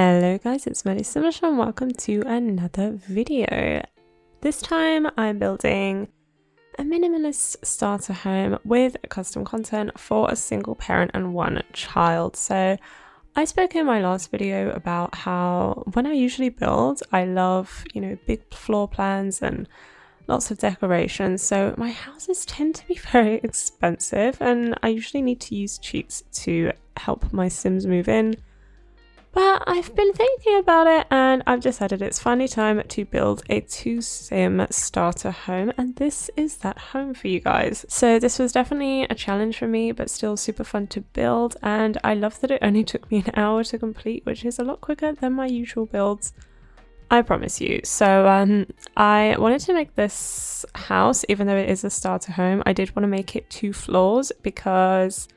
Hello guys, it's Minimalist and welcome to another video. This time I'm building a minimalist starter home with custom content for a single parent and one child. So I spoke in my last video about how when I usually build, I love, big floor plans and lots of decorations. So my houses tend to be very expensive and I usually need to use cheats to help my Sims move in. But I've been thinking about it and I've decided it's finally time to build a 2-sim starter home, and this is that home for you guys. So this was definitely a challenge for me, but still super fun to build, and I love that it only took me an hour to complete, which is a lot quicker than my usual builds, I promise you. So I wanted to make this house, even though it is a starter home, I did want to make it 2 floors because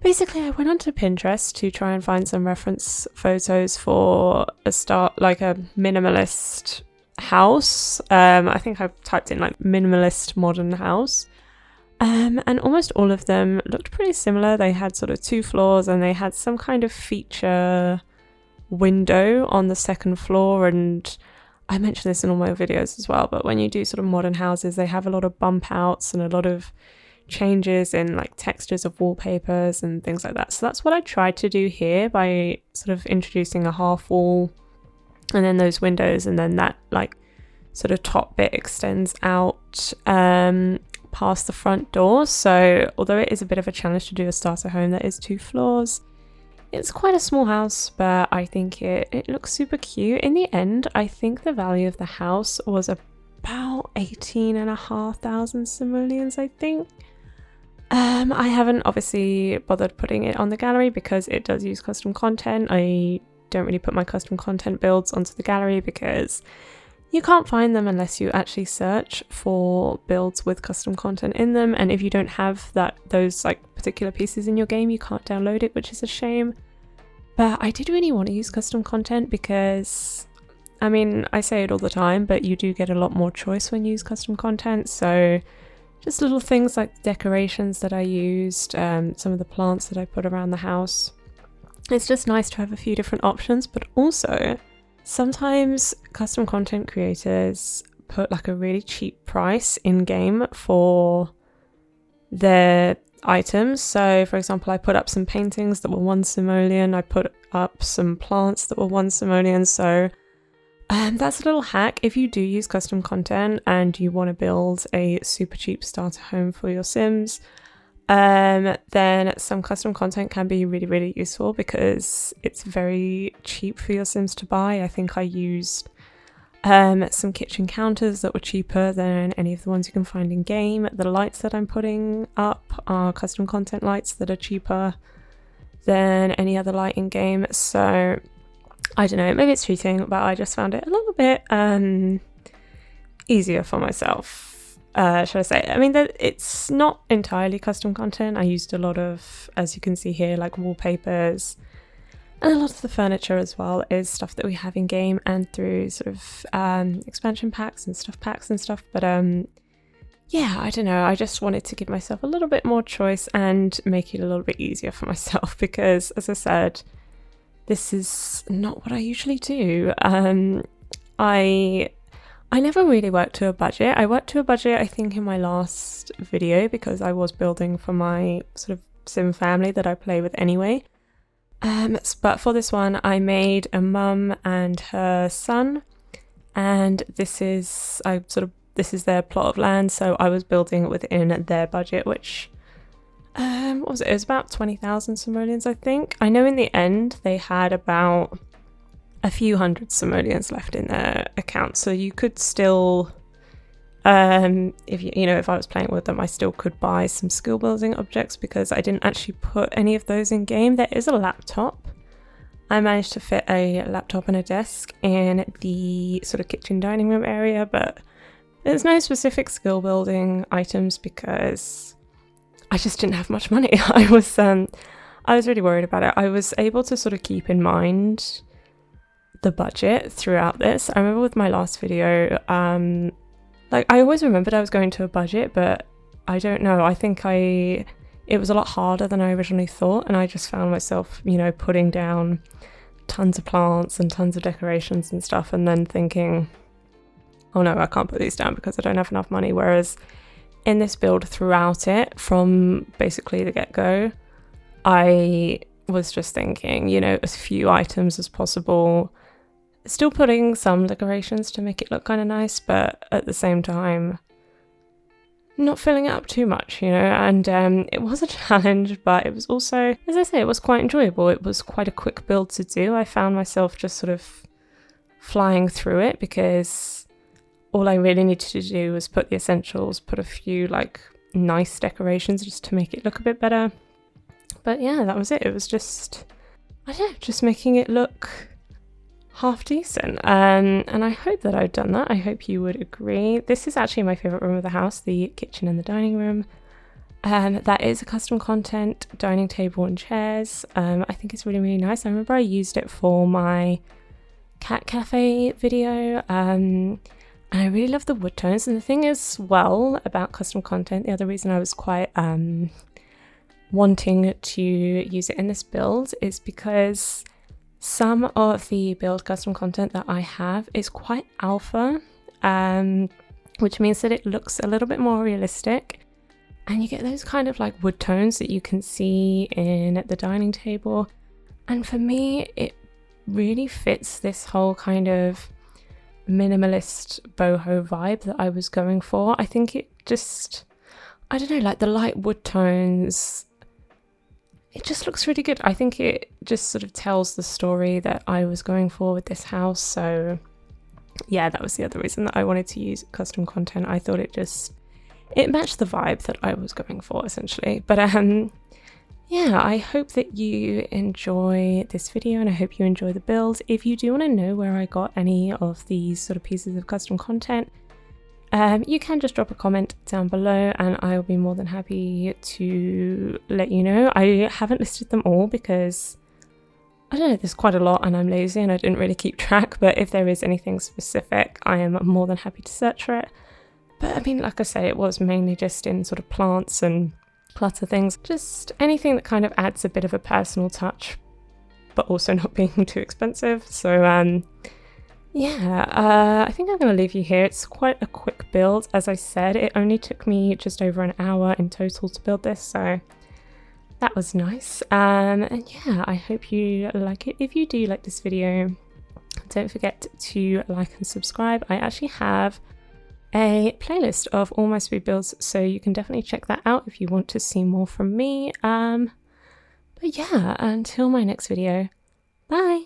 basically, I went onto Pinterest to try and find some reference photos for a minimalist house. I think I typed in like minimalist modern house. And almost all of them looked pretty similar. They had sort of 2 floors and they had some kind of feature window on the 2nd floor. And I mentioned this in all my videos as well, but when you do sort of modern houses, they have a lot of bump outs and a lot of changes in like textures of wallpapers and things like that. So that's what I tried to do here by sort of introducing a half wall and then those windows, and then that like sort of top bit extends out past the front door. So although it is a bit of a challenge to do a starter home that is 2 floors, it's quite a small house, but I think it looks super cute. In the end, I think the value of the house was about 18,500 simoleons, I think. I haven't obviously bothered putting it on the gallery because it does use custom content. I don't really put my custom content builds onto the gallery because you can't find them unless you actually search for builds with custom content in them, and if you don't have those like particular pieces in your game, you can't download it, which is a shame. But I did really want to use custom content because, I mean, I say it all the time, but you do get a lot more choice when you use custom content. So just little things like decorations that I used, some of the plants that I put around the house. It's just nice to have a few different options, but also sometimes custom content creators put like a really cheap price in game for their items. So for example, I put up some paintings that were 1 simoleon, I put up some plants that were 1 simoleon. So that's a little hack. If you do use custom content and you want to build a super cheap starter home for your Sims, then some custom content can be really, really useful because it's very cheap for your Sims to buy. I think I used some kitchen counters that were cheaper than any of the ones you can find in game. The lights that I'm putting up are custom content lights that are cheaper than any other light in game. So I don't know, maybe it's cheating, but I just found it a little bit easier for myself, should I say. I mean, it's not entirely custom content. I used a lot of, as you can see here, like wallpapers, and a lot of the furniture as well is stuff that we have in game and through sort of expansion packs and stuff packs and stuff. But yeah, I don't know, I just wanted to give myself a little bit more choice and make it a little bit easier for myself because, as I said, this is not what I usually do. I never really worked to a budget. I worked to a budget, I think, in my last video because I was building for my sort of Sim family that I play with anyway. But for this one, I made a mum and her son, and this is their plot of land. So I was building within their budget, which what was it? It was about 20,000 simoleons, I think. I know in the end they had about a few hundred simoleons left in their account, so you could still, if I was playing with them, I still could buy some skill building objects because I didn't actually put any of those in game. There is a laptop. I managed to fit a laptop and a desk in the sort of kitchen dining room area, but there's no specific skill building items because I just didn't have much money. I was really worried about it. I was able to sort of keep in mind the budget throughout this. I remember with my last video, like I always remembered I was going to a budget, but I don't know. I think it was a lot harder than I originally thought, and I just found myself, putting down tons of plants and tons of decorations and stuff, and then thinking, oh no, I can't put these down because I don't have enough money. Whereas in this build throughout it, from basically the get-go, I was just thinking, you know, as few items as possible, still putting some decorations to make it look kind of nice, but at the same time not filling it up too much, you know. And it was a challenge, but it was also, as I say, it was quite enjoyable. It was quite a quick build to do. I found myself just sort of flying through it because all I really needed to do was put the essentials, put a few like nice decorations just to make it look a bit better. But yeah, that was it. It was just, I don't know, just making it look half decent, and I hope that I've done that. I hope you would agree. This is actually my favourite room of the house, the kitchen and the dining room. That is a custom content dining table and chairs. I think it's really, really nice. I remember I used it for my cat cafe video, and I really love the wood tones. And the thing is, well, about custom content, the other reason I was quite wanting to use it in this build is because some of the build custom content that I have is quite alpha, which means that it looks a little bit more realistic, and you get those kind of like wood tones that you can see in the dining table. And for me, it really fits this whole kind of minimalist boho vibe that I was going for. I think it just, I don't know, like the light wood tones, it just looks really good. I think it just sort of tells the story that I was going for with this house. So yeah, that was the other reason that I wanted to use custom content. I thought it matched the vibe that I was going for, essentially. But yeah, I hope that you enjoy this video, and I hope you enjoy the build. If you do want to know where I got any of these sort of pieces of custom content, you can just drop a comment down below and I will be more than happy to let you know. I haven't listed them all because, I don't know, there's quite a lot and I'm lazy and I didn't really keep track, but if there is anything specific, I am more than happy to search for it. But I mean, like I say, it was mainly just in sort of plants and clutter things, just anything that kind of adds a bit of a personal touch, but also not being too expensive. So yeah, I think I'm going to leave you here. It's quite a quick build. As I said, it only took me just over an hour in total to build this, so that was nice. And yeah, I hope you like it. If you do like this video, don't forget to like and subscribe. I actually have a playlist of all my speed builds, so you can definitely check that out if you want to see more from me. But yeah, until my next video, bye!